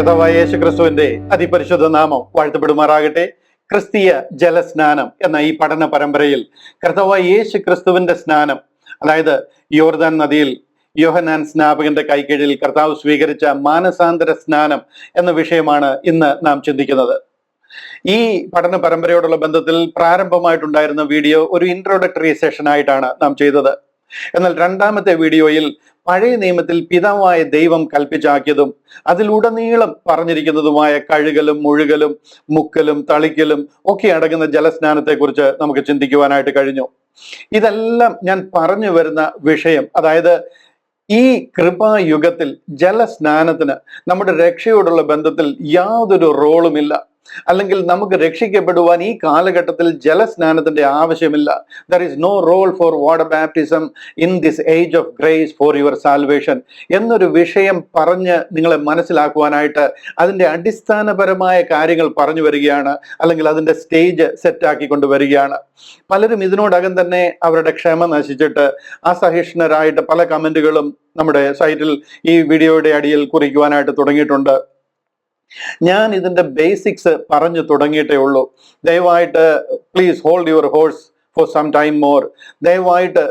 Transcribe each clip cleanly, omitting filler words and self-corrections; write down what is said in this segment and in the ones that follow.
കർത്താവായ യേശു ക്രിസ്തുവിന്റെ അതിപരിശുദ്ധ നാമം വാഴ്ത്തപ്പെടുമാറാകട്ടെ. ക്രിസ്തീയ ജലസ്നാനം എന്ന ഈ പഠന പരമ്പരയിൽ കർത്താവായ യേശു ക്രിസ്തുവിന്റെ സ്നാനം, അതായത് യോർദാൻ നദിയിൽ യോഹന്നാൻ സ്നാപകന്റെ കൈക്കീഴിൽ കർത്താവ് സ്വീകരിച്ച മാനസാന്തര സ്നാനം എന്ന വിഷയമാണ് ഇന്ന് നാം ചിന്തിക്കുന്നത്. ഈ പഠന പരമ്പരയോടുള്ള ബന്ധത്തിൽ പ്രാരംഭമായിട്ടുണ്ടായിരുന്ന വീഡിയോ ഒരു ഇൻട്രോഡക്ടറി സെഷൻ ആയിട്ടാണ് നാം ചെയ്തത്. എന്നാൽ രണ്ടാമത്തെ വീഡിയോയിൽ പഴയ നിയമത്തിൽ പിതാവായ ദൈവം കൽപ്പിച്ചാക്കിയതും അതിലുടനീളം പറഞ്ഞിരിക്കുന്നതുമായ കഴുകലും മുഴുകലും മുക്കലും തളിക്കലും ഒക്കെ അടങ്ങുന്ന ജലസ്നാനത്തെക്കുറിച്ച് നമുക്ക് ചിന്തിക്കുവാനായിട്ട് കഴിഞ്ഞു. ഇതെല്ലാം ഞാൻ പറഞ്ഞു വരുന്ന വിഷയം, അതായത് ഈ കൃപായുഗത്തിൽ ജലസ്നാനത്തിന് നമ്മുടെ രക്ഷയോടുള്ള ബന്ധത്തിൽ യാതൊരു റോളുമില്ല, അല്ലെങ്കിൽ നമുക്ക് രക്ഷിക്കപ്പെടുവാൻ ഈ കാലഘട്ടത്തിൽ ജലസ്നാനത്തിന്റെ ആവശ്യമില്ല. There is no role for water baptism in this age of grace for your salvation എന്നൊരു വിഷയം പറഞ്ഞ് നിങ്ങളെ മനസ്സിലാക്കുവാനായിട്ട് അതിൻ്റെ അടിസ്ഥാനപരമായ കാര്യങ്ങൾ പറഞ്ഞു വരികയാണ്, അല്ലെങ്കിൽ അതിൻ്റെ സ്റ്റേജ് സെറ്റാക്കി കൊണ്ടുവരികയാണ്. പലരും ഇതിനോടകം തന്നെ അവരുടെ ക്ഷമ നശിച്ചിട്ട് അസഹിഷ്ണുരായിട്ട് പല കമന്റുകളും നമ്മുടെ സൈറ്റിൽ ഈ വീഡിയോയുടെ അടിയിൽ കുറിക്കുവാനായിട്ട് തുടങ്ങിയിട്ടുണ്ട്. ഞാൻ ഇതിന്റെ ബേസിക്സ് പറഞ്ഞു തുടങ്ങിയിട്ടേ ഉള്ളൂ. ദയവായിട്ട് please hold your horse for some time more. ദയവായിട്ട്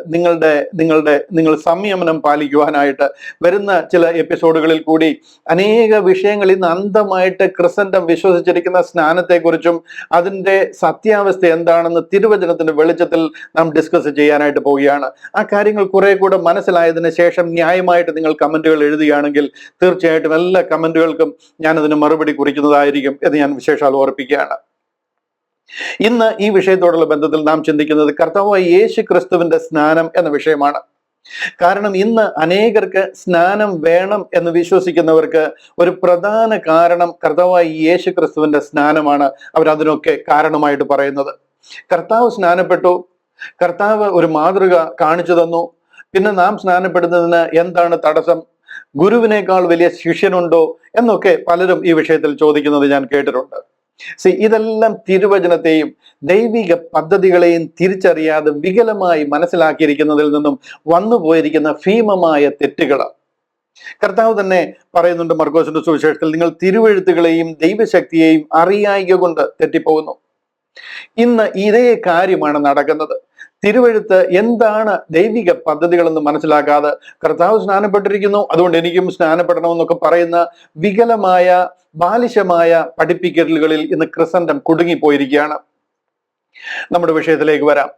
നിങ്ങൾ സംയമനം പാലിക്കുവാനായിട്ട് വരുന്ന ചില എപ്പിസോഡുകളിൽ കൂടി അനേക വിഷയങ്ങൾ ഇന്ന് അന്ധമായിട്ട് ക്രിസന്റം വിശ്വസിച്ചിരിക്കുന്ന സ്നാനത്തെക്കുറിച്ചും അതിൻ്റെ സത്യാവസ്ഥ എന്താണെന്ന് തിരുവചനത്തിന്റെ വെളിച്ചത്തിൽ നാം ഡിസ്കസ് ചെയ്യാനായിട്ട് പോവുകയാണ്. ആ കാര്യങ്ങൾ കുറെ കൂടെ മനസ്സിലായതിനു ശേഷം ന്യായമായിട്ട് നിങ്ങൾ കമന്റുകൾ എഴുതുകയാണെങ്കിൽ തീർച്ചയായിട്ടും എല്ലാ കമന്റുകൾക്കും ഞാനതിന് മറുപടി കുറിക്കുന്നതായിരിക്കും എന്ന് ഞാൻ വിശേഷാൽ ഓർപ്പിക്കുകയാണ്. ഇന്ന് ഈ വിഷയത്തോടുള്ള ബന്ധത്തിൽ നാം ചിന്തിക്കുന്നത് കർത്താവായ യേശു ക്രിസ്തുവിന്റെ സ്നാനം എന്ന വിഷയമാണ്. കാരണം ഇന്ന് അനേകർക്ക് സ്നാനം വേണം എന്ന് വിശ്വസിക്കുന്നവർക്ക് ഒരു പ്രധാന കാരണം കർത്താവായ യേശു ക്രിസ്തുവിന്റെ സ്നാനമാണ് അവരതിനൊക്കെ കാരണമായിട്ട് പറയുന്നത്. കർത്താവ് സ്നാനപ്പെട്ടു, കർത്താവ് ഒരു മാതൃക കാണിച്ചു തന്നു, പിന്നെ നാം സ്നാനപ്പെടുന്നതിന് എന്താണ് തടസ്സം, ഗുരുവിനേക്കാൾ വലിയ ശിഷ്യനുണ്ടോ എന്നൊക്കെ പലരും ഈ വിഷയത്തിൽ ചോദിക്കുന്നത് ഞാൻ കേട്ടിട്ടുണ്ട്. ഇതെല്ലാം തിരുവചനത്തെയും ദൈവിക പദ്ധതികളെയും തിരിച്ചറിയാതെ വികലമായി മനസ്സിലാക്കിയിരിക്കുന്നതിൽ നിന്നും വന്നു പോയിരിക്കുന്ന ഭീമമായ തെറ്റുകളാണ്. കർത്താവ് തന്നെ പറയുന്നുണ്ട് മർക്കോസിന്റെ സുവിശേഷത്തിൽ, നിങ്ങൾ തിരുവെഴുത്തുകളെയും ദൈവശക്തിയെയും അറിയായിക കൊണ്ട് തെറ്റിപ്പോകുന്നു. ഇന്ന് ഇതേ കാര്യമാണ് നടക്കുന്നത്. തിരുവെഴുത്ത് എന്താണ് ദൈവിക പദ്ധതികളെന്ന് മനസ്സിലാക്കാതെ കർത്താവ് സ്നാനപ്പെട്ടിരിക്കുന്നു, അതുകൊണ്ട് എനിക്കും സ്നാനപ്പെടണമെന്നൊക്കെ പറയുന്ന വികലമായ ബാലിശമായ പഠിപ്പിക്കലുകളിൽ ഇന്ന് ക്രിസന്റം കുടുങ്ങിപ്പോയിരിക്കുകയാണ്. നമ്മുടെ വിഷയത്തിലേക്ക് വരാം.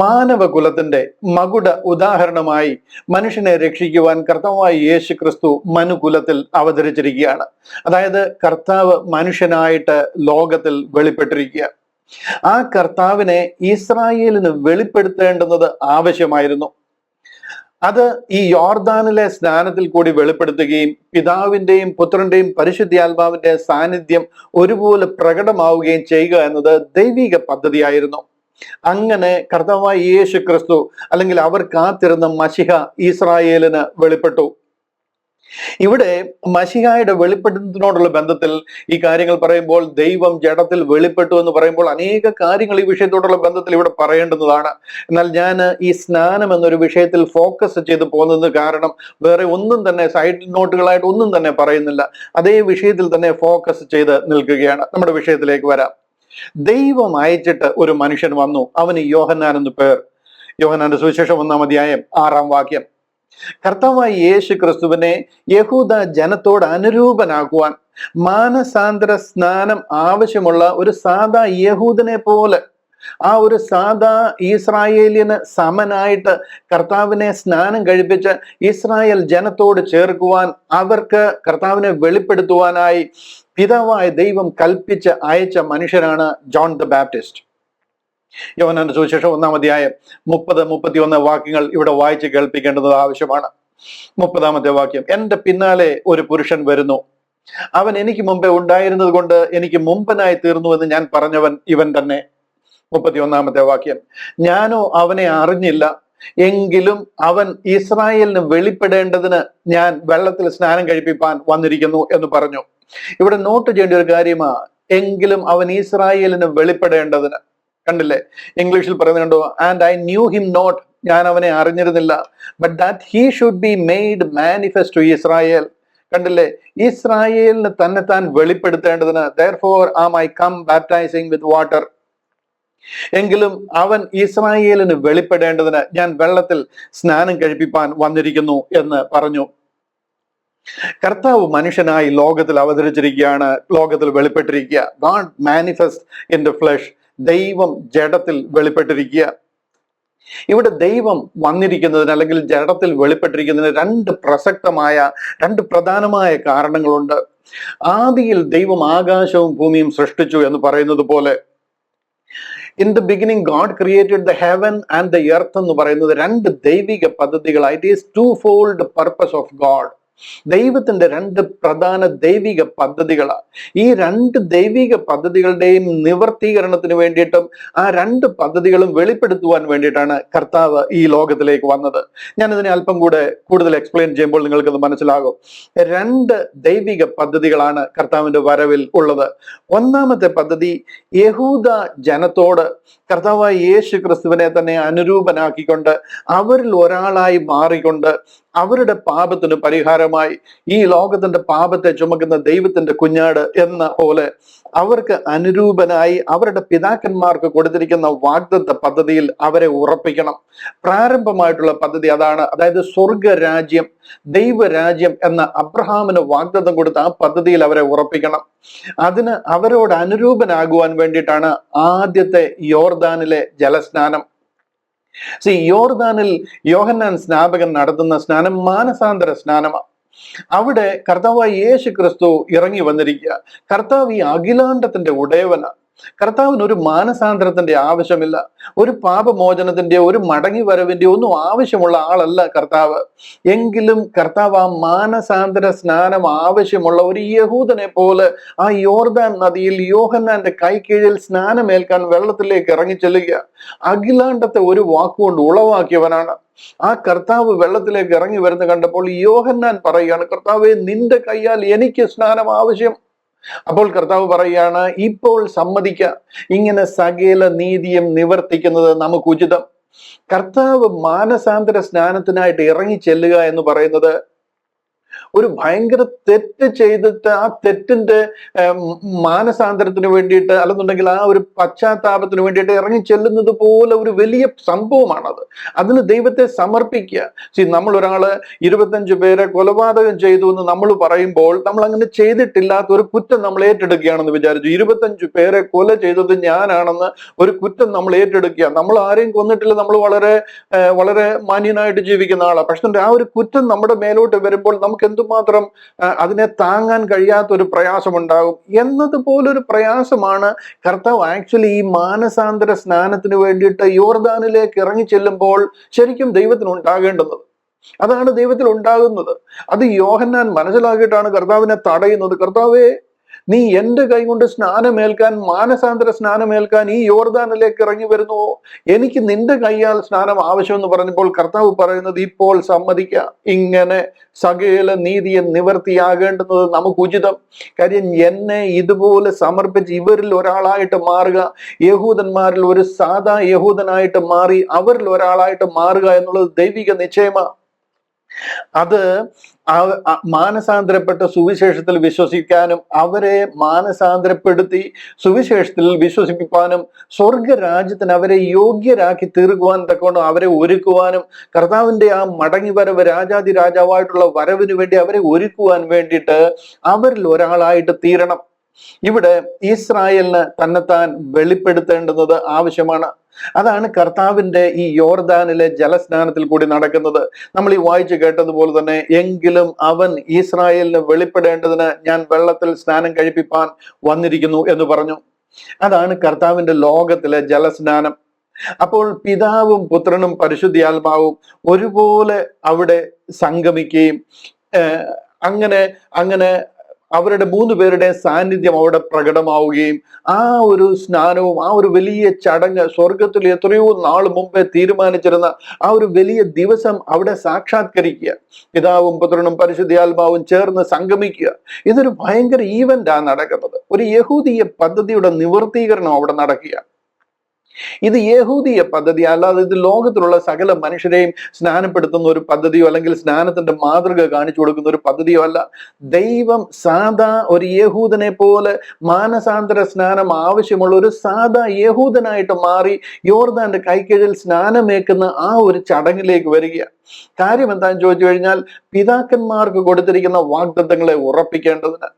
മാനവകുലത്തിന്റെ മകുട ഉദാഹരണമായി മനുഷ്യനെ രക്ഷിക്കുവാൻ കർത്താവായ യേശു ക്രിസ്തു മനുകുലത്തിൽ അവതരിച്ചിരിക്കുകയാണ്. അതായത് കർത്താവ് മനുഷ്യനായിട്ട് ലോകത്തിൽ വെളിപ്പെട്ടിരിക്കുക. ആ കർത്താവിനെ ഇസ്രായേലിന് വെളിപ്പെടുത്തേണ്ടുന്നത് ആവശ്യമായിരുന്നു. അത് ഈ യോർദാനിലെ സ്നാനത്തിൽ കൂടി വെളിപ്പെടുത്തുകയും പിതാവിന്റെയും പുത്രന്റെയും പരിശുദ്ധാത്മാവിന്റെ സാന്നിധ്യം ഒരുപോലെ പ്രകടമാവുകയും ചെയ്യുക എന്നത് ദൈവിക പദ്ധതിയായിരുന്നു. അങ്ങനെ കർത്താവായ യേശു ക്രിസ്തു, അല്ലെങ്കിൽ അവർ കാത്തിരുന്ന മശിഹ ഇസ്രായേലിന് വെളിപ്പെട്ടു. ഇവിടെ മശിഹായുടെ വെളിപ്പെടുത്തലിനോടുള്ള ബന്ധത്തിൽ ഈ കാര്യങ്ങൾ പറയുമ്പോൾ ദൈവം ജഡത്തിൽ വെളിപ്പെട്ടു എന്ന് പറയുമ്പോൾ അനേക കാര്യങ്ങൾ ഈ വിഷയത്തോടുള്ള ബന്ധത്തിൽ ഇവിടെ പറയേണ്ടുന്നതാണ്. എന്നാൽ ഞാൻ ഈ സ്നാനം എന്നൊരു വിഷയത്തിൽ ഫോക്കസ് ചെയ്ത് പോകുന്നത് കാരണം വേറെ ഒന്നും തന്നെ സൈഡ് നോട്ടുകളായിട്ട് ഒന്നും തന്നെ പറയുന്നില്ല. അതേ വിഷയത്തിൽ തന്നെ ഫോക്കസ് ചെയ്ത് നിൽക്കുകയാണ്. നമ്മുടെ വിഷയത്തിലേക്ക് വരാം. ദൈവം അയച്ചിട്ട് ഒരു മനുഷ്യൻ വന്നു, അവന് യോഹന്നാൻ എന്ന് പേർ. യോഹന്നാന്റെ സുവിശേഷം 1-ാം അധ്യായം 6-ാം വാക്യം. കർത്താവായ യേശു ക്രിസ്തുവിനെ യഹൂദ ജനത്തോട് അനുരൂപനാക്കുവാൻ മാനസാന്തര സ്നാനം ആവശ്യമുള്ള ഒരു സാധാ യഹൂദനെ പോലെ, ആ ഒരു സാധാ ഇസ്രായേലിന് സമനായിട്ട് കർത്താവിനെ സ്നാനം കഴിപ്പിച്ച് ഇസ്രായേൽ ജനത്തോട് ചേർക്കുവാൻ, അവർക്ക് കർത്താവിനെ വെളിപ്പെടുത്തുവാനായി പിതാവായ ദൈവം കൽപ്പിച്ച് അയച്ച മനുഷ്യനാണ് ജോൺ ദ ബാപ്റ്റിസ്റ്റ്. യോഹന്നാന്റെ സുവിശേഷം 1-ാം അധ്യായം 30-31 വാക്യങ്ങൾ ഇവിടെ വായിച്ച് കേൾപ്പിക്കേണ്ടത് ആവശ്യമാണ്. 30-ാമത്തെ വാക്യം, എന്റെ പിന്നാലെ ഒരു പുരുഷൻ വരുന്നു, അവൻ എനിക്ക് മുമ്പേ ഉണ്ടായിരുന്നത് കൊണ്ട് എനിക്ക് മുമ്പനായി തീർന്നു എന്ന് ഞാൻ പറഞ്ഞവൻ ഇവൻ തന്നെ. 31-ാമത്തെ വാക്യം, ഞാനോ അവനെ അറിഞ്ഞില്ല, എങ്കിലും അവൻ ഇസ്രായേലിന് വെളിപ്പെടേണ്ടതിന് ഞാൻ വെള്ളത്തിൽ സ്നാനം കഴിപ്പിപ്പാൻ വന്നിരിക്കുന്നു എന്ന് പറഞ്ഞു. ഇവിടെ നോട്ട് ചെയ്യേണ്ട ഒരു കാര്യമാ, എങ്കിലും അവൻ ഇസ്രായേലിന് വെളിപ്പെടേണ്ടതിന്. കണ്ടില്ലേ, ഇംഗ്ലീഷിൽ പറയുന്നത് കണ്ടോ, and I knew him not, ഞാൻ അവനെ അറിഞ്ഞിരുന്നില്ല, but that he should be made manifest to Israel, കണ്ടില്ലേ, ഇസ്രായേലിന് തന്നെത്താൻ വെളിപ്പെടുത്തേണ്ടതിന് therefore am I come baptizing with water, എങ്കിലും അവൻ ഇസ്രായേലിന് വെളിപ്പെടേണ്ടതിന് ഞാൻ വെള്ളത്തിൽ സ്നാനം കഴിപ്പിപ്പാൻ വന്നിരിക്കുന്നു എന്ന് പറഞ്ഞു. കർത്താവ് മനുഷ്യനായി ലോകത്തിൽ അവതരിച്ചിരിക്കുകയാണ്, ലോകത്തിൽ വെളിപ്പെട്ടിരിക്കുക. God manifest in the flesh, ദൈവം ജഡത്തിൽ വെളിപ്പെട്ടിരിക്കുക. ഇവിടെ ദൈവം വന്നിരിക്കുന്നതിന് അല്ലെങ്കിൽ ജഡത്തിൽ വെളിപ്പെട്ടിരിക്കുന്നതിന് രണ്ട് പ്രധാനമായ കാരണങ്ങളുണ്ട്. ആദിയിൽ ദൈവം ആകാശവും ഭൂമിയും സൃഷ്ടിച്ചു എന്ന് പറയുന്നത് പോലെ, in the beginning God created the heaven and the earth എന്ന് പറയുന്നത് രണ്ട് ദൈവിക പദ്ധതികളാണ്. It is twofold purpose of God. ദൈവത്തിന്റെ രണ്ട് പ്രധാന ദൈവിക പദ്ധതികളാണ്. ഈ രണ്ട് ദൈവിക പദ്ധതികളുടെയും നിവർത്തീകരണത്തിന് വേണ്ടിയിട്ടും ആ രണ്ട് പദ്ധതികളും വെളിപ്പെടുത്തുവാൻ വേണ്ടിയിട്ടാണ് കർത്താവ് ഈ ലോകത്തിലേക്ക് വന്നത്. ഞാനിതിനെ അല്പം കൂടെ കൂടുതൽ എക്സ്പ്ലെയിൻ ചെയ്യുമ്പോൾ നിങ്ങൾക്കത് മനസ്സിലാകും. രണ്ട് ദൈവിക പദ്ധതികളാണ് കർത്താവിന്റെ വരവിൽ ഉള്ളത്. ഒന്നാമത്തെ പദ്ധതി, യഹൂദ ജനത്തോട് കർത്താവായ യേശു ക്രിസ്തുവിനെ തന്നെ അനുരൂപനാക്കിക്കൊണ്ട് അവരിൽ ഒരാളായി മാറിക്കൊണ്ട് അവരുടെ പാപത്തിന് പരിഹാരമായി ഈ ലോകത്തിന്റെ പാപത്തെ ചുമക്കുന്ന ദൈവത്തിന്റെ കുഞ്ഞാട് എന്ന പോലെ അവർക്ക് അനുരൂപനായി അവരുടെ പിതാക്കന്മാർക്ക് കൊടുത്തിരിക്കുന്ന വാഗ്ദത്ത പദ്ധതിയിൽ അവരെ ഉറപ്പിക്കണം. പ്രാരംഭമായിട്ടുള്ള പദ്ധതി അതാണ്. അതായത് സ്വർഗരാജ്യം, ദൈവരാജ്യം എന്ന അബ്രഹാമിന് വാഗ്ദത്തം കൊടുത്ത ആ പദ്ധതിയിൽ അവരെ ഉറപ്പിക്കണം. അതിന് അവരോട് അനുരൂപനാകുവാൻ വേണ്ടിയിട്ടാണ് ആദ്യത്തെ യോർദാനിലെ ജലസ്നാനം. യോർദാനിൽ യോഹന്നാൻ സ്നാപകൻ നടത്തുന്ന സ്നാനം മാനസാന്തര സ്നാനമാണ്. അവിടെ കർത്താവായ യേശു ക്രിസ്തു ഇറങ്ങി വന്നിരിക്കുക. കർത്താവ് ഈ അഖിലാണ്ടത്തിന്റെ ഉടയവനാണ്. കർത്താവിന് ഒരു മാനസാന്തരത്തിന്റെ ആവശ്യമില്ല, ഒരു പാപമോചനത്തിന്റെ, ഒരു മടങ്ങി വരവിന്റെ ഒന്നും ആവശ്യമുള്ള ആളല്ല കർത്താവ്. എങ്കിലും കർത്താവ് ആ മാനസാന്തര സ്നാനം ആവശ്യമുള്ള ഒരു യഹൂദനെ പോലെ ആ യോർദാൻ നദിയിൽ യോഹന്നാന്റെ കൈക്കീഴിൽ സ്നാനമേൽക്കാൻ വെള്ളത്തിലേക്ക് ഇറങ്ങി ചെല്ലുക. അഖിലാണ്ടത്തെ ഒരു വാക്കുകൊണ്ട് ഉളവാക്കിയവനാണ്. ആ കർത്താവ് വെള്ളത്തിലേക്ക് ഇറങ്ങി വരുന്ന കണ്ടപ്പോൾ യോഹന്നാൻ പറയുകയാണ്, കർത്താവേ, നിന്റെ കൈയാൽ എനിക്ക് സ്നാനം ആവശ്യം. അപ്പോൾ കർത്താവ് പറയുകയാണ്, ഇപ്പോൾ സമ്മതിക്ക, ഇങ്ങനെ സകല നീതിയും നിവർത്തിക്കുന്നത് നമുക്ക് ഉചിതം. കർത്താവ് മാനസാന്തര സ്നാനത്തിനായിട്ട് ഇറങ്ങി ചെല്ലുക എന്ന് പറയുന്നത് ഒരു ഭയങ്കര തെറ്റ് ചെയ്തിട്ട് ആ തെറ്റിന്റെ മാനസാന്തരത്തിന് വേണ്ടിയിട്ട്, അല്ലെന്നുണ്ടെങ്കിൽ ആ ഒരു പശ്ചാത്താപത്തിന് വേണ്ടിയിട്ട് ഇറങ്ങി ചെല്ലുന്നത് പോലെ ഒരു വലിയ സംഭവമാണത്. അതിന് ദൈവത്തെ സമർപ്പിക്കുക. നമ്മൾ ഒരാള് 25 പേരെ കൊലപാതകം ചെയ്തു എന്ന് നമ്മൾ പറയുമ്പോൾ നമ്മൾ അങ്ങനെ ചെയ്തിട്ടില്ലാത്ത ഒരു കുറ്റം നമ്മൾ ഏറ്റെടുക്കുകയാണെന്ന് വിചാരിച്ചു. 25 പേരെ കൊല ചെയ്തത് ഞാനാണെന്ന് ഒരു കുറ്റം നമ്മൾ ഏറ്റെടുക്കുക. നമ്മൾ ആരെയും കൊന്നിട്ടില്ല, നമ്മൾ വളരെ വളരെ മാന്യനായിട്ട് ജീവിക്കുന്ന ആളാണ്. പക്ഷെ ആ ഒരു കുറ്റം നമ്മുടെ മേലോട്ട് വരുമ്പോൾ നമുക്ക് എന്തുമാത്രം അതിനെ താങ്ങാൻ കഴിയാത്ത ഒരു പ്രയാസമുണ്ടാകും. എന്നതുപോലൊരു പ്രയാസമാണ് കർത്താവ് ആക്ച്വലി ഈ മാനസാന്തര സ്നാനത്തിന് വേണ്ടിയിട്ട് യോർദാനിലേക്ക് ഇറങ്ങി ചെല്ലുമ്പോൾ ശരിക്കും ദൈവത്തിന് ഉണ്ടാകേണ്ടുന്നത്. അതാണ് ദൈവത്തിൽ ഉണ്ടാകുന്നത്. അത് യോഹന്നാൻ മനസ്സിലാക്കിയിട്ടാണ് കർത്താവിനെ തടയുന്നത്. കർത്താവേ, നീ എന്റെ കൈ കൊണ്ട് സ്നാനമേൽക്കാൻ, മാനസാന്തര സ്നാനമേൽക്കാൻ ഈ യോർദാനിലേക്ക് ഇറങ്ങി വരുന്നു, എനിക്ക് നിന്റെ കൈയാൽ സ്നാനം ആവശ്യമെന്ന് പറഞ്ഞപ്പോൾ കർത്താവ് പറയുന്നത്, ഇപ്പോൾ സമ്മതിക്ക, ഇങ്ങനെ സകല നീതിയെ നിവർത്തിയാകേണ്ടുന്നത് നമുക്ക് ഉചിതം. കാര്യം എന്നെ ഇതുപോലെ സമർപ്പിച്ച് ഇവരിൽ ഒരാളായിട്ട് മാറുക, യഹൂദന്മാരിൽ ഒരു സാധാ യഹൂദനായിട്ട് മാറി അവരിൽ ഒരാളായിട്ട് മാറുക എന്നുള്ളത് ദൈവിക നിശ്ചയമാണ്. അത് മാനസാന്തരപ്പെട്ട സുവിശേഷത്തിൽ വിശ്വസിക്കാനും അവരെ മാനസാന്തരപ്പെടുത്തി സുവിശേഷത്തിൽ വിശ്വസിപ്പിക്കാനും സ്വർഗരാജ്യത്തിന് അവരെ യോഗ്യരാക്കി തീർക്കുവാൻ തക്കോണം അവരെ ഒരുക്കുവാനും കർത്താവിന്റെ ആ മടങ്ങി വരവ്, രാജാതി രാജാവായിട്ടുള്ള വരവിന് വേണ്ടി അവരെ ഒരുക്കുവാൻ വേണ്ടിയിട്ട് അവരിൽ ഒരാളായിട്ട് തീരണം. ഇവിടെ ഇസ്രായേലിന് തന്നെത്താൻ വെളിപ്പെടുത്തേണ്ടുന്നത് ആവശ്യമാണ്. അതാണ് കർത്താവിന്റെ ഈ യോർദാനിലെ ജലസ്നാനത്തിൽ കൂടി നടക്കുന്നത്. നമ്മൾ ഈ വായിച്ചു കേട്ടതുപോലെ തന്നെ, എങ്കിലും അവൻ ഇസ്രായേലിന് വെളിപ്പെടേണ്ടതിന് ഞാൻ വെള്ളത്തിൽ സ്നാനം കഴിപ്പിപ്പാൻ വന്നിരിക്കുന്നു എന്ന് പറഞ്ഞു. അതാണ് കർത്താവിന്റെ ലോകത്തിലെ ജലസ്നാനം. അപ്പോൾ പിതാവും പുത്രനും പരിശുദ്ധാത്മാവും ഒരുപോലെ അവിടെ സംഗമിക്കുകയും അങ്ങനെ അവരുടെ 3 പേരുടെ സാന്നിധ്യം അവിടെ പ്രകടമാവുകയും ആ ഒരു സ്നാനവും ആ ഒരു വലിയ ചടങ്ങ് സ്വർഗത്തിൽ എത്രയോ നാൾ മുമ്പേ തീരുമാനിച്ചിരുന്ന ആ ഒരു വലിയ ദിവസം അവിടെ സാക്ഷാത്കരിക്കുക. പിതാവും പുത്രനും പരിശുദ്ധാത്മാവും ചേർന്ന് സംഗമിക്കുക. ഇതൊരു ഭയങ്കര ഈവന്റാണ് നടക്കുന്നത്. ഒരു യഹൂദീയ പദ്ധതിയുടെ നിവർത്തീകരണം അവിടെ നടക്കുക. ഇത് യഹൂദീയ പദ്ധതി, അല്ലാതെ ഇത് ലോകത്തിലുള്ള സകല മനുഷ്യരെയും സ്നാനപ്പെടുത്തുന്ന ഒരു പദ്ധതിയോ അല്ലെങ്കിൽ സ്നാനത്തിന്റെ മാതൃക കാണിച്ചു കൊടുക്കുന്ന ഒരു പദ്ധതിയോ അല്ല. ദൈവം സാധാ ഒരു യഹൂദനെ പോലെ മാനസാന്തര സ്നാനം ആവശ്യമുള്ള ഒരു സാധാ യഹൂദനായിട്ട് മാറി യോർദാന്റെ കൈക്കീഴിൽ സ്നാനമേക്കുന്ന ആ ഒരു ചടങ്ങിലേക്ക് വരിക. കാര്യം എന്താണെന്ന് ചോദിച്ചു കഴിഞ്ഞാൽ, പിതാക്കന്മാർക്ക് കൊടുത്തിരിക്കുന്ന വാഗ്ദത്തങ്ങളെ ഉറപ്പിക്കേണ്ടതിന്.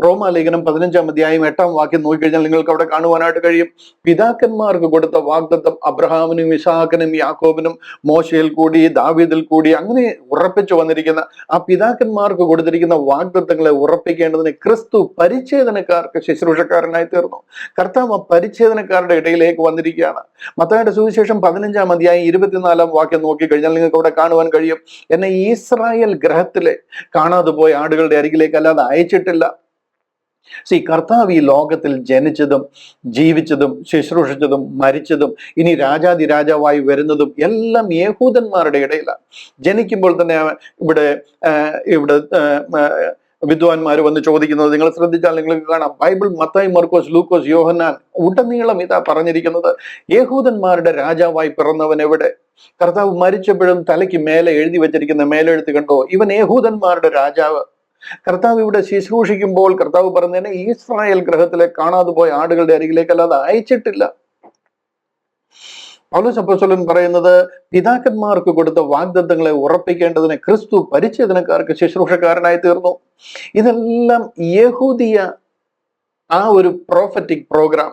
റോമാലേഖനം 15-ാം അധ്യായം 8-ാം വാക്യം നോക്കിക്കഴിഞ്ഞാൽ നിങ്ങൾക്ക് അവിടെ കാണുവാനായിട്ട് കഴിയും. പിതാക്കന്മാർക്ക് കൊടുത്ത വാഗ്ദത്തം അബ്രഹാമിനും ഇസാക്കിനും യാക്കോബിനും മോശയിൽ കൂടി ദാവീദിൽ കൂടി അങ്ങനെ ഉറപ്പിച്ചു വന്നിരിക്കുന്ന ആ പിതാക്കന്മാർക്ക് കൊടുത്തിരിക്കുന്ന വാഗ്ദത്തങ്ങളെ ഉറപ്പിക്കേണ്ടതിന് ക്രിസ്തു പരിച്ഛേദനക്കാർക്ക് ശുശ്രൂഷക്കാരനായി തീർന്നു. കർത്താവ് പരിച്ഛേദനക്കാരുടെ ഇടയിലേക്ക് വന്നിരിക്കുകയാണ്. മത്തായിയുടെ സുവിശേഷം 15-ാം അധ്യായം 24-ാം വാക്യം നോക്കിക്കഴിഞ്ഞാൽ നിങ്ങൾക്ക് അവിടെ കാണുവാൻ കഴിയും, എന്നെ ഇസ്രായേൽ ഗ്രഹത്തിലെ കാണാതെ പോയ ആടുകളുടെ അരികിലേക്ക് അല്ലാതെ അയച്ചിട്ടില്ല. കർത്താവ് ഈ ലോകത്തിൽ ജനിച്ചതും ജീവിച്ചതും ശുശ്രൂഷിച്ചതും മരിച്ചതും ഇനി രാജാതി രാജാവായി വരുന്നതും എല്ലാം യഹൂദന്മാരുടെ ഇടയിലാണ്. ജനിക്കുമ്പോൾ തന്നെ ഇവിടെ വിദ്വാൻമാർ വന്ന് ചോദിക്കുന്നത് നിങ്ങൾ ശ്രദ്ധിച്ചാൽ നിങ്ങൾക്ക് കാണാം. ബൈബിൾ മത്തായി, മർക്കോസ്, ലൂക്കോസ്, യോഹന്നാൻ ഉടനീളം ഇതാ പറഞ്ഞിരിക്കുന്നത്, യഹൂദന്മാരുടെ രാജാവായി പിറന്നവൻ എവിടെ? കർത്താവ് മരിച്ചപ്പോഴും തലയ്ക്ക് മേലെ എഴുതി വെച്ചിരിക്കുന്ന മേലെഴുത്ത് കണ്ടോ, ഇവൻ യഹൂദന്മാരുടെ രാജാവ്. കർത്താവ് ഇവിടെ ശുശ്രൂഷിക്കുമ്പോൾ കർത്താവ് പറഞ്ഞതിനെ ഇസ്രായേൽ ഗ്രഹത്തിലെ കാണാതെ പോയ ആടുകളുടെ അരികിലേക്ക് അല്ലാതെ അയച്ചിട്ടില്ല. പൗലോസ് അപ്പോസ്തലൻ പറയുന്നത്, പിതാക്കന്മാർക്ക് കൊടുത്ത വാഗ്ദത്തങ്ങളെ ഉറപ്പിക്കേണ്ടതിന് ക്രിസ്തു പരിച്ഛേദനക്കാർക്ക് ശുശ്രൂഷക്കാരനായി തീർന്നു. ഇതെല്ലാം യഹൂദിയ ആ ഒരു പ്രോഫറ്റിക് പ്രോഗ്രാം,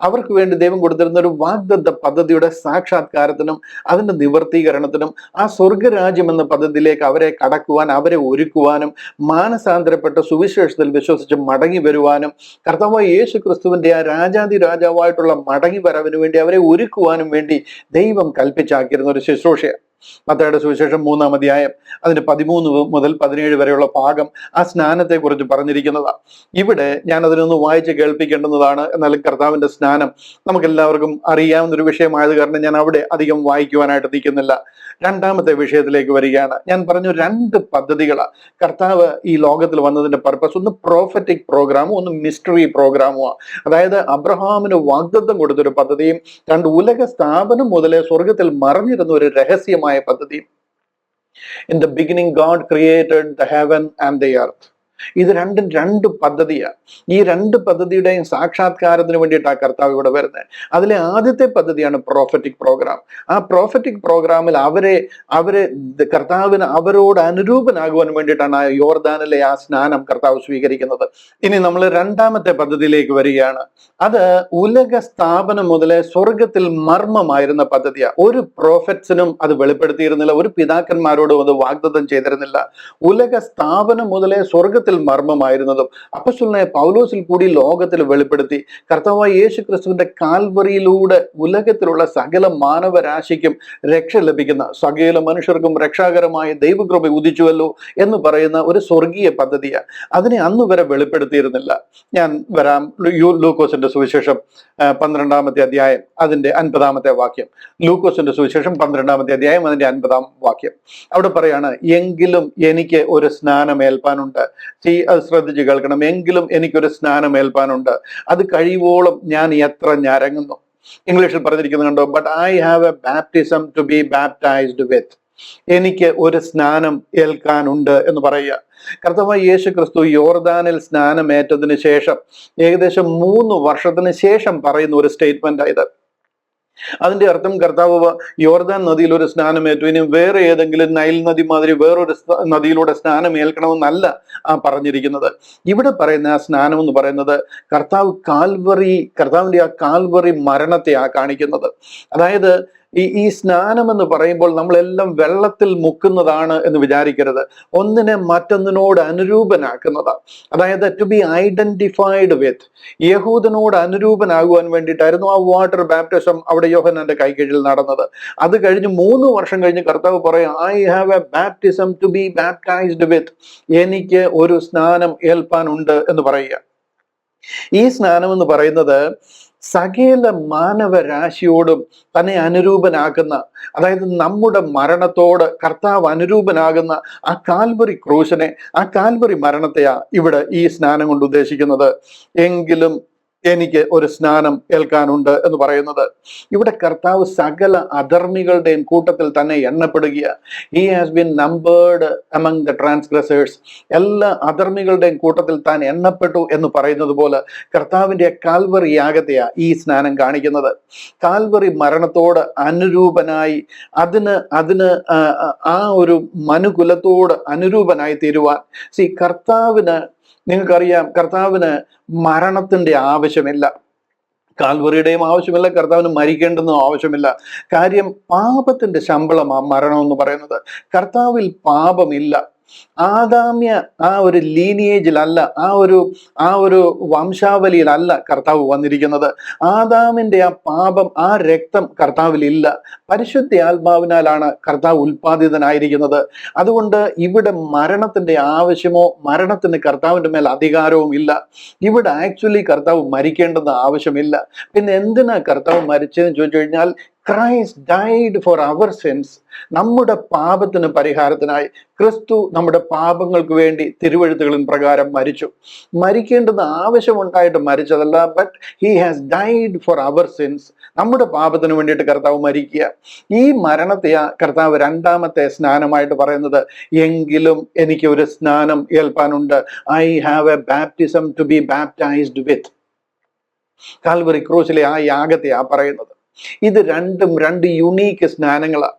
അവർക്ക് വേണ്ടി ദൈവം കൊടുത്തിരുന്ന ഒരു വാഗ്ദത്ത പദ്ധതിയുടെ സാക്ഷാത്കാരത്തിനും അതിന്റെ നിവർത്തീകരണത്തിനും ആ സ്വർഗരാജ്യം എന്ന പദ്ധതിയിലേക്ക് അവരെ കടക്കുവാൻ, അവരെ ഒരുക്കുവാനും, മാനസാന്തരപ്പെട്ട സുവിശേഷത്തിൽ വിശ്വസിച്ച് മടങ്ങി വരുവാനും, കർത്താവായ യേശു ക്രിസ്തുവിന്റെ ആ രാജാതി രാജാവായിട്ടുള്ള മടങ്ങി വരവിന് വേണ്ടി അവരെ ഒരുക്കുവാനും വേണ്ടി ദൈവം കൽപ്പിച്ചാക്കിയിരുന്ന ഒരു ശുശ്രൂഷയാണ്. മത്തായിയുടെ സുവിശേഷം 3-ാം അധ്യായം അതിന്റെ 13 മുതൽ 17 വരെയുള്ള ഭാഗം ആ സ്നാനത്തെ കുറിച്ച് പറഞ്ഞിരിക്കുന്നതാണ്. ഇവിടെ ഞാൻ അതിനൊന്ന് വായിച്ച് കേൾപ്പിക്കേണ്ടുന്നതാണ്. എന്നാലും കർത്താവിന്റെ സ്നാനം നമുക്ക് എല്ലാവർക്കും അറിയാവുന്ന ഒരു വിഷയമായത് കാരണം ഞാൻ അവിടെ അധികം വായിക്കുവാനായിട്ട് നിൽക്കുന്നില്ല. രണ്ടാമത്തെ വിഷയത്തിലേക്ക് വരികയാണ്. ഞാൻ പറഞ്ഞു 2 പദ്ധതികളാണ് കർത്താവ് ഈ ലോകത്തിൽ വന്നതിന്റെ പർപ്പസ്. ഒന്ന് പ്രോഫറ്റിക് പ്രോഗ്രാമും ഒന്ന് മിസ്റ്ററി പ്രോഗ്രാമുമാണ്. അതായത് അബ്രഹാമിന് വാഗ്ദത്തം കൊടുത്തൊരു പദ്ധതിയും, 2 ഉലക സ്ഥാപനം മുതലേ സ്വർഗത്തിൽ മറഞ്ഞിരുന്ന ഒരു രഹസ്യമായ പദ്ധതി. In the beginning God created the heaven and the earth. ഇത് രണ്ടും 2 പദ്ധതിയാണ്. ഈ 2 പദ്ധതിയുടെയും സാക്ഷാത്കാരത്തിന് വേണ്ടിയിട്ടാണ് കർത്താവ് ഇവിടെ വരുന്നത്. അതിലെ ആദ്യത്തെ പദ്ധതിയാണ് പ്രോഫറ്റിക് പ്രോഗ്രാം. ആ പ്രോഫറ്റിക് പ്രോഗ്രാമിൽ അവരെ കർത്താവിന് അവരോട് അനുരൂപനാകുവാൻ വേണ്ടിയിട്ടാണ് യോർദാനിലെ ആ സ്നാനം കർത്താവ് സ്വീകരിക്കുന്നത്. ഇനി നമ്മൾ രണ്ടാമത്തെ പദ്ധതിയിലേക്ക് വരികയാണ്. അത് ഉലക സ്ഥാപനം മുതലേ സ്വർഗത്തിൽ മർമ്മമായിരുന്ന പദ്ധതിയാണ്. ഒരു പ്രോഫറ്റ്സിനും അത് വെളിപ്പെടുത്തിയിരുന്നില്ല, ഒരു പിതാക്കന്മാരോടും അത് വാഗ്ദത്തം ചെയ്തിരുന്നില്ല. ഉലക സ്ഥാപനം മുതലേ സ്വർഗത്തിൽ മർമ്മമായിരുന്നതും അപ്പോസ്തലനായ പൗലോസിൽ കൂടി ലോകത്തിൽ വെളിപ്പെടുത്തി കർത്താവായ യേശു ക്രിസ്തുവിന്റെ കാൽവറിയിലൂടെ ഉലകത്തിലുള്ള സകല മാനവരാശിക്കും രക്ഷ ലഭിക്കുന്ന, സകല മനുഷ്യർക്കും രക്ഷാകരമായ ദൈവകൃപ ഉദിച്ചുവല്ലോ എന്ന് പറയുന്ന ഒരു സ്വർഗീയ പദ്ധതിയാണ്. അതിനെ അന്ന് വരെ വെളിപ്പെടുത്തിയിരുന്നില്ല. ഞാൻ വരാം. ലൂക്കോസിന്റെ സുവിശേഷം 12-ാമത്തെ അധ്യായം അതിന്റെ 50-ാമത്തെ വാക്യം. ലൂക്കോസിന്റെ സുവിശേഷം 12-ാമത്തെ അധ്യായം അതിന്റെ 50-ാം വാക്യം. അവിടെ പറയാണ്, എങ്കിലും എനിക്ക് ഒരു സ്നാനം ഏൽപ്പാനുണ്ട്. അത് ശ്രദ്ധിച്ച് കേൾക്കണം. എങ്കിലും എനിക്കൊരു സ്നാനം ഏൽപ്പാനുണ്ട്, അത് കഴിയുവോളം ഞാൻ എത്ര ഞരങ്ങുന്നു. ഇംഗ്ലീഷിൽ പറഞ്ഞിരിക്കുന്നത് കണ്ടോ, but I have a baptism to be baptized with. എനിക്ക് ഒരു സ്നാനം ഏൽക്കാനുണ്ട് എന്ന് പറയുക. കർത്താവായ യേശു ക്രിസ്തു യോർദാനിൽ സ്നാനമേറ്റതിന് ശേഷം ഏകദേശം 3 വർഷത്തിന് ശേഷം പറയുന്ന ഒരു സ്റ്റേറ്റ്മെന്റ് ആയത്. അതിന്റെ അർത്ഥം കർത്താവ് യോർദാൻ നദിയിൽ ഒരു സ്നാനമേറ്റു, ഇനി വേറെ ഏതെങ്കിലും നൈൽ നദി മാതിരി വേറൊരു നദിയിലൂടെ സ്നാനം ഏൽക്കണമെന്നല്ല പറഞ്ഞിരിക്കുന്നത്. ഇവിടെ പറയുന്ന ആ സ്നാനം എന്ന് പറയുന്നത് കർത്താവിന്റെ ആ കാൽവറി മരണത്തെയാ കാണിക്കുന്നത്. അതായത് ഈ സ്നാനം എന്ന് പറയുമ്പോൾ നമ്മളെല്ലാം വെള്ളത്തിൽ മുക്കുന്നതാണ് എന്ന് വിചാരിക്കരുത്. ഒന്നിനെ മറ്റൊന്നിനോട് അനുരൂപനാക്കുന്നതാണ്. അതായത് ടു ബി ഐഡന്റിഫൈഡ് വിത്ത്, യഹൂദനോട് അനുരൂപനാകുവാൻ വേണ്ടിയിട്ടായിരുന്നു ആ വാട്ടർ ബാപ്റ്റിസം അവിടെ യോഹന്നാന്റെ കൈക്കീഴിൽ നടന്നത്. അത് കഴിഞ്ഞ് 3 വർഷം കഴിഞ്ഞ് കർത്താവ് പറയും, I have a baptism to be baptized with. എനിക്ക് ഒരു സ്നാനം ഏൽപ്പാനുണ്ട് എന്ന് പറയുക. ഈ സ്നാനം എന്ന് പറയുന്നത് സകല മാനവരാശിയോടും തന്നെ അനുരൂപനാക്കുന്ന, അതായത് നമ്മുടെ മരണത്തോട് കർത്താവ് അനുരൂപനാകുന്ന ആ കാൽവറി ക്രൂശിനെ, ആ കാൽവറി മരണത്തെയാ ഇവിടെ ഈ സ്നാനം കൊണ്ട് ഉദ്ദേശിക്കുന്നത്. എങ്കിലും എനിക്ക് ഒരു സ്നാനം ഏൽക്കാനുണ്ട് എന്ന് പറയുന്നത്. ഇവിടെ കർത്താവ് സകല അധർമ്മികളുടെയും കൂട്ടത്തിൽ തന്നെ എണ്ണപ്പെടുക. He has been numbered among the transgressors. എല്ലാ അധർമ്മികളുടെയും കൂട്ടത്തിൽ താൻ എണ്ണപ്പെട്ടു എന്ന് പറയുന്നത് പോലെ കർത്താവിന്റെ കാൽവറി യാഗത്തെയാ ഈ സ്നാനം കാണിക്കുന്നത്. കാൽവറി മരണത്തോട് അനുരൂപനായി അതിന് ആ ഒരു മനുകുലത്തോട് അനുരൂപനായി തീരുവാൻ കർത്താവിന്, നിങ്ങൾക്കറിയാം, കർത്താവിന് മരണത്തിന്റെ ആവശ്യമില്ല, കാൽവറിയുടെയും ആവശ്യമില്ല, കർത്താവിന് മരിക്കേണ്ടെന്നും ആവശ്യമില്ല. കാര്യം പാപത്തിന്റെ ശമ്പളമാ മരണം എന്ന് പറയുന്നത്. കർത്താവിൽ പാപമില്ല. ആദാമ്യ ആ ഒരു ലീനിയേജിലല്ല, ആ ഒരു വംശാവലിയിലല്ല കർത്താവ് വന്നിരിക്കുന്നത്. ആദാമിന്റെ ആ പാപം, ആ രക്തം കർത്താവിലില്ല. പരിശുദ്ധ ആത്മാവിനാലാണ് കർത്താവ് ഉൽപ്പാദിതനായിരിക്കുന്നത്. അതുകൊണ്ട് ഇവിടെ മരണത്തിന്റെ ആവശ്യമോ മരണത്തിന് കർത്താവിന്റെ മേൽ അധികാരവും ഇല്ല. ഇവിടെ ആക്ച്വലി കർത്താവ് മരിക്കേണ്ടെന്ന് ആവശ്യമില്ല. പിന്നെ എന്തിനാ കർത്താവ് മരിച്ചതെന്ന് ചോദിച്ചു കഴിഞ്ഞാൽ, Christ died for our sins. നമ്മുടെ പാപത്തിന് പരിഹാരത്തിനായി ക്രിസ്തു നമ്മുടെ പാപങ്ങൾക്ക് വേണ്ടി തിരുവെഴുത്തുകളിൻ പ്രകാരം മരിച്ചു. മരിക്കേണ്ടെന്ന് ആവശ്യമുണ്ടായിട്ട് മരിച്ചതല്ല, but he has died for our sins. നമ്മുടെ പാപത്തിന് വേണ്ടിയിട്ട് കർത്താവ് മരിക്കുക. ഈ മരണത്തെയാ കർത്താവ് രണ്ടാമത്തെ സ്നാനമായിട്ട് പറയുന്നത്. എങ്കിലും എനിക്ക് ഒരു സ്നാനം ഏൽപ്പാനുണ്ട്. I have a baptism to be baptized with. Calvary ക്രൂസിലെ ആ യാഗത്തെയാ പറയുന്നത്. ഇത് രണ്ടും രണ്ട് യുണീക്ക് സ്നാനങ്ങളാണ്.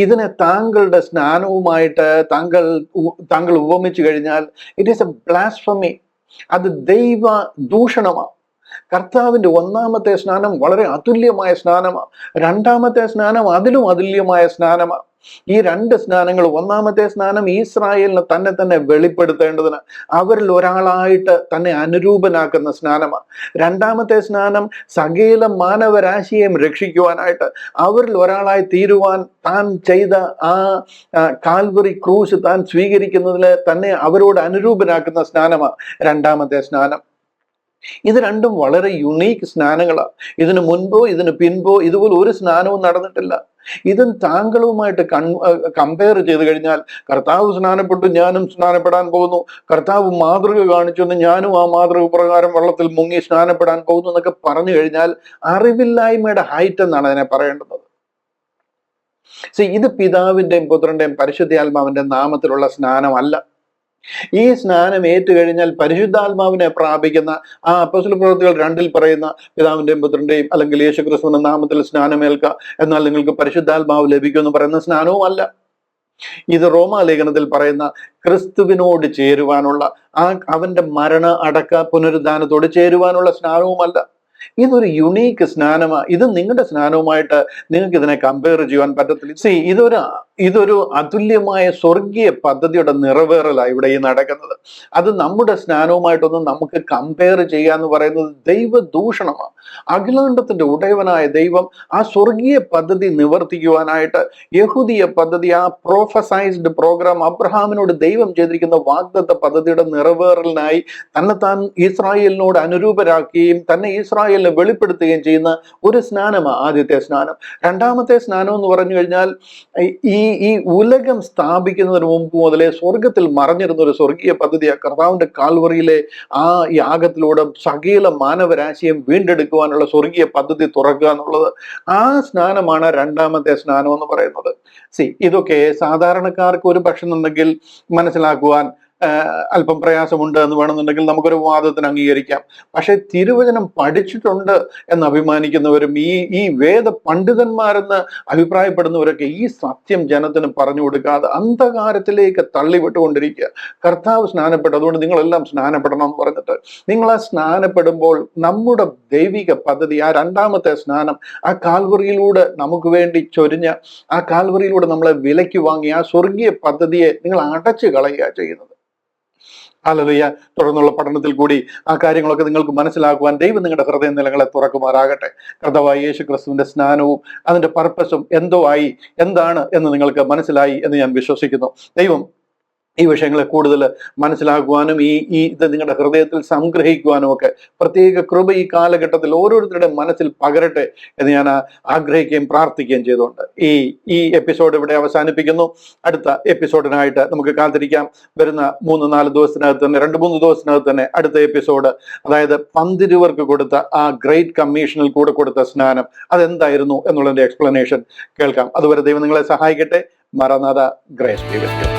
ഇതിനെ താങ്കളുടെ സ്നാനവുമായിട്ട് താങ്കൾ ഉപമിച്ചു കഴിഞ്ഞാൽ ഇറ്റ് ഈസ് എ ബ്ലാസ്ഫമി. അത് ദൈവ ദൂഷണമാണ്. കർത്താവിന്റെ ഒന്നാമത്തെ സ്നാനം വളരെ അതുല്യമായ സ്നാനമാണ്. രണ്ടാമത്തെ സ്നാനം അതിലും അതുല്യമായ സ്നാനമാണ്. ഈ രണ്ട് സ്നാനങ്ങൾ, ഒന്നാമത്തെ സ്നാനം ഇസ്രായേലിനെ തന്നെ വെളിപ്പെടുത്തേണ്ടതിന്, അവരിൽ ഒരാളായിട്ട് തന്നെ അനുരൂപനാക്കുന്ന സ്നാനമാണ്. രണ്ടാമത്തെ സ്നാനം സകല മാനവരാശിയെയും രക്ഷിക്കുവാനായിട്ട്, അവരിൽ ഒരാളായി തീരുവാൻ താൻ ചെയ്ത ആ കാൽവറി ക്രൂശ് താൻ സ്വീകരിക്കുന്നതിൽ തന്നെ അവരോട് അനുരൂപനാക്കുന്ന സ്നാനമാണ് രണ്ടാമത്തെ സ്നാനം. ഇത് രണ്ടും വളരെ യുണീക്ക് സ്നാനങ്ങളാണ്. ഇതിനു മുൻപോ ഇതിന് പിൻപോ ഇതുപോലെ ഒരു സ്നാനവും നടന്നിട്ടില്ല. ഇതും താങ്കളുമായിട്ട് കമ്പയർ ചെയ്ത് കഴിഞ്ഞാൽ, കർത്താവ് സ്നാനപ്പെട്ടു, ഞാനും സ്നാനപ്പെടാൻ പോകുന്നു, കർത്താവ് മാതൃക കാണിച്ചു, ഞാനും ആ മാതൃക പ്രകാരം വെള്ളത്തിൽ മുങ്ങി സ്നാനപ്പെടാൻ പോകുന്നു എന്നൊക്കെ പറഞ്ഞു കഴിഞ്ഞാൽ അറിവില്ലായ്മയുടെ ഹൈറ്റ് എന്നാണ് അതിനെ പറയേണ്ടത്. ഇത് പിതാവിന്റെയും പുത്രന്റെയും പരിശുദ്ധാത്മാവിന്റെ നാമത്തിലുള്ള സ്നാനമല്ല. ഈ സ്നാനം ഏറ്റുകഴിഞ്ഞാൽ പരിശുദ്ധാത്മാവിനെ പ്രാപിക്കുന്ന ആ അപ്പോസ്തല പ്രവൃത്തികൾ 2 പറയുന്ന പിതാവിന്റെയും പുത്രന്റെയും അല്ലെങ്കിൽ യേശുക്രിസ്തുവിന്റെ നാമത്തിൽ സ്നാനമേൽക്കുക, എന്നാൽ നിങ്ങൾക്ക് പരിശുദ്ധാത്മാവ് ലഭിക്കുമെന്ന് പറയുന്ന സ്നാനവും അല്ല. ഇത് റോമാലേഖനത്തിൽ പറയുന്ന ക്രിസ്തുവിനോട് ചേരുവാനുള്ള, അവന്റെ മരണ അടക്ക പുനരുദ്ധാനത്തോട് ചേരുവാനുള്ള സ്നാനവുമല്ല. ഇതൊരു യുണീക്ക് സ്നാനമാണ്. ഇത് നിങ്ങളുടെ സ്നാനവുമായിട്ട് നിങ്ങൾക്ക് ഇതിനെ കമ്പയർ ചെയ്യാൻ പറ്റത്തില്ല. ഇതൊരു അതുല്യമായ സ്വർഗീയ പദ്ധതിയുടെ നിറവേറലാണ് ഇവിടെ ഈ നടക്കുന്നത്. അത് നമ്മുടെ സ്നാനവുമായിട്ടൊന്നും നമുക്ക് കമ്പയർ ചെയ്യാന്ന് പറയുന്നത് ദൈവദൂഷണമാണ്. അഖിലാണ്ടത്തിന്റെ ഉടയവനായ ദൈവം ആ സ്വർഗീയ പദ്ധതി നിവർത്തിക്കുവാനായിട്ട് യഹൂദിയ പദ്ധതി, ആ പ്രോഫസൈസ്ഡ് പ്രോഗ്രാം, അബ്രഹാമിനോട് ദൈവം ചെയ്തിരിക്കുന്ന വാഗ്ദത്ത പദ്ധതിയുടെ നിറവേറലിനായി താൻ ഇസ്രായേലിനോട് അനുരൂപരാക്കുകയും തന്നെ ഇസ്രായേലിനെ വെളിപ്പെടുത്തുകയും ചെയ്യുന്ന ഒരു സ്നാനമാണ് ആദ്യത്തെ സ്നാനം. രണ്ടാമത്തെ സ്നാനം എന്ന് പറഞ്ഞു കഴിഞ്ഞാൽ, ഈ ഉലകം സ്ഥാപിക്കുന്നതിന് മുമ്പ് മുതലേ സ്വർഗത്തിൽ മറഞ്ഞിരുന്ന ഒരു സ്വർഗീയ പദ്ധതിയാണ്. കർത്താവിന്റെ കാൽവറിയിലെ ആ യാഗത്തിലൂടെ സകല മാനവരാശിയും വീണ്ടെടുക്കുവാനുള്ള സ്വർഗീയ പദ്ധതി തുറക്കുക എന്നുള്ളത്, ആ സ്നാനമാണ് രണ്ടാമത്തെ സ്നാനം എന്ന് പറയുന്നത്. ഇതൊക്കെ സാധാരണക്കാർക്ക് ഒരു പക്ഷം ഉണ്ടെങ്കിൽ മനസ്സിലാക്കുവാൻ അല്പം പ്രയാസമുണ്ട് എന്ന് വേണമെന്നുണ്ടെങ്കിൽ നമുക്കൊരു വാദത്തിന് അംഗീകരിക്കാം. പക്ഷെ തിരുവചനം പഠിച്ചിട്ടുണ്ട് എന്ന് അഭിമാനിക്കുന്നവരും ഈ വേദ പണ്ഡിതന്മാരെന്ന് അഭിപ്രായപ്പെടുന്നവരൊക്കെ ഈ സത്യം ജനത്തിന് പറഞ്ഞു കൊടുക്കാതെ അന്ധകാരത്തിലേക്ക് തള്ളിവിട്ടുകൊണ്ടിരിക്കുക. കർത്താവ് സ്നാനപ്പെട്ടു, അതുകൊണ്ട് നിങ്ങളെല്ലാം സ്നാനപ്പെടണം എന്ന് പറഞ്ഞിട്ട് നിങ്ങൾ ആ സ്നാനപ്പെടുമ്പോൾ നമ്മുടെ ദൈവിക പദ്ധതി, ആ രണ്ടാമത്തെ സ്നാനം, ആ കാൽവറിയിലൂടെ നമുക്ക് വേണ്ടി ചൊരിഞ്ഞ, ആ കാൽവറിയിലൂടെ നമ്മളെ വിലയ്ക്ക് വാങ്ങിയ ആ സ്വർഗീയ പദ്ധതിയെ നിങ്ങൾ അടച്ചു കളയുക ചെയ്യുന്നത്. ഹല്ലേലൂയ. തുടർന്നുള്ള പഠനത്തിൽ കൂടി ആ കാര്യങ്ങളൊക്കെ നിങ്ങൾക്ക് മനസ്സിലാക്കുവാൻ ദൈവം നിങ്ങളുടെ ഹൃദയ നിലങ്ങളെ തുറക്കുമാറാകട്ടെ. കർത്താവായ യേശു ക്രിസ്തുവിന്റെ സ്നാനവും അതിന്റെ പർപ്പസും എന്താണ് എന്ന് നിങ്ങൾക്ക് മനസ്സിലായി എന്ന് ഞാൻ വിശ്വസിക്കുന്നു. ദൈവം ഈ വിഷയങ്ങളെ കൂടുതൽ മനസ്സിലാക്കുവാനും ഇത് നിങ്ങളുടെ ഹൃദയത്തിൽ സംഗ്രഹിക്കുവാനും ഒക്കെ പ്രത്യേക കൃപ ഈ കാലഘട്ടത്തിൽ ഓരോരുത്തരുടെ മനസ്സിൽ പകരട്ടെ എന്ന് ഞാൻ ആഗ്രഹിക്കുകയും പ്രാർത്ഥിക്കുകയും ചെയ്തുകൊണ്ട് ഈ എപ്പിസോഡ് ഇവിടെ അവസാനിപ്പിക്കുന്നു. അടുത്ത എപ്പിസോഡിനായിട്ട് നമുക്ക് കാത്തിരിക്കാം. വരുന്ന 3-4 ദിവസത്തിനകത്ത് തന്നെ 2-3 ദിവസത്തിനകത്ത് തന്നെ അടുത്ത എപ്പിസോഡ്, അതായത് പന്തിരുവർക്ക് കൊടുത്ത ആ ഗ്രേറ്റ് കമ്മീഷനിൽ കൂടെ കൊടുത്ത സ്നാനം അതെന്തായിരുന്നു എന്നുള്ളതിന്റെ എക്സ്പ്ലനേഷൻ കേൾക്കാം. അതുവരെ ദൈവം നിങ്ങളെ സഹായിക്കട്ടെ. മറനാഥ, ഗ്രേസ് ബി വിത്ത് യു.